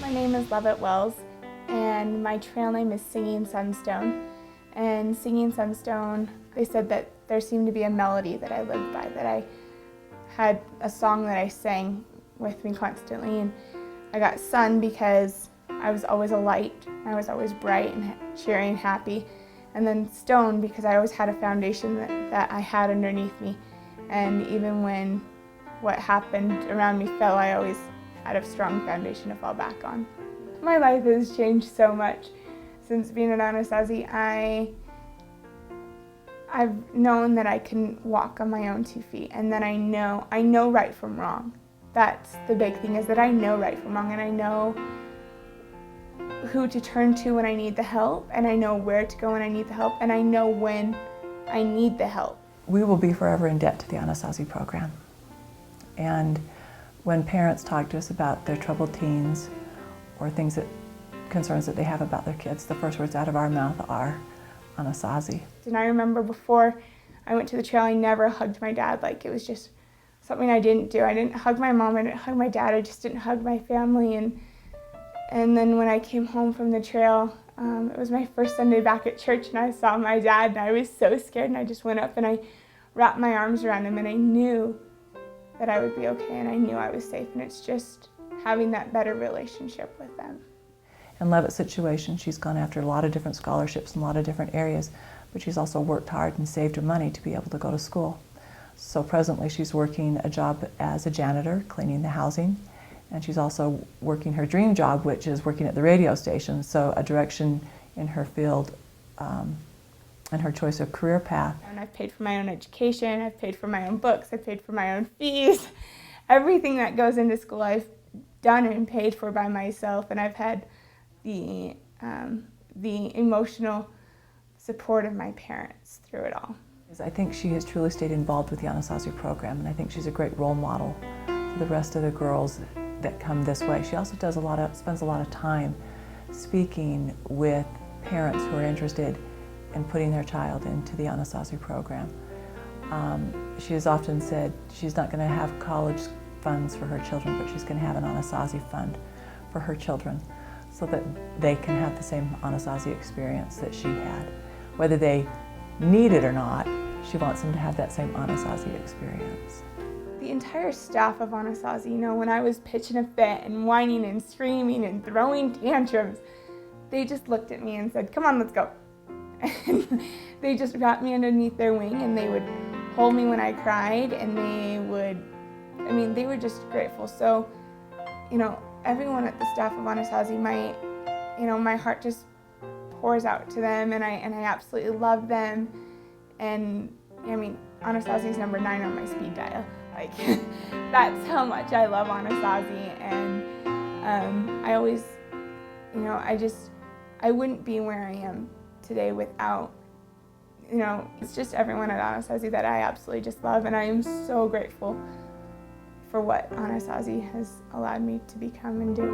My name is Leavitt and my trail name is Singing Sunstone. And Singing Sunstone, they said that there seemed to be a melody that I lived by, that I had a song that I sang with me constantly. And I got sun because I was always a light, I was always bright and cheery and happy. And then stone because I always had a foundation that I had underneath me. And even when what happened around me fell, I always had a strong foundation to fall back on. My life has changed so much since being at Anasazi. I've known that I can walk on my own 2 feet, and that I know right from wrong. That's the big thing, is that I know right from wrong, and I know who to turn to when I need the help, and I know where to go when I need the help, and I know when I need the help. We will be forever in debt to the Anasazi program. And when parents talk to us about their troubled teens or concerns that they have about their kids, the first words out of our mouth are Anasazi. And I remember before I went to the trail, I never hugged my dad. Like, it was just something I didn't do. I didn't hug my mom, I didn't hug my dad, I just didn't hug my family. And then when I came home from the trail, it was my first Sunday back at church, and I saw my dad, and I was so scared, and I just went up and I wrapped my arms around him, and I knew that I would be okay, and I knew I was safe, and it's just having that better relationship with them. In Leavitt's situation, she's gone after a lot of different scholarships in a lot of different areas, but she's also worked hard and saved her money to be able to go to school. So presently she's working a job as a janitor, cleaning the housing, and she's also working her dream job, which is working at the radio station, so a direction in her field and her choice of career path. And I've paid for my own education, I've paid for my own books, I've paid for my own fees. Everything that goes into school I've done and paid for by myself, and I've had the emotional support of my parents through it all. I think she has truly stayed involved with the Anasazi program, and I think she's a great role model for the rest of the girls that come this way. She also spends a lot of time speaking with parents who are interested in putting their child into the Anasazi program. She has often said she's not going to have college funds for her children, but she's going to have an Anasazi fund for her children so that they can have the same Anasazi experience that she had. Whether they need it or not, she wants them to have that same Anasazi experience. The entire staff of Anasazi, when I was pitching a fit and whining and screaming and throwing tantrums, they just looked at me and said, "Come on, let's go." And they just wrapped me underneath their wing, and they would hold me when I cried, and they were just grateful. So, everyone at the staff of Anasazi, my heart just pours out to them, and I absolutely love them. And Anasazi is number 9 on my speed dial. Like, that's how much I love Anasazi, and I always, I wouldn't be where I am today without, it's just everyone at Anasazi that I absolutely just love, and I am so grateful for what Anasazi has allowed me to become and do.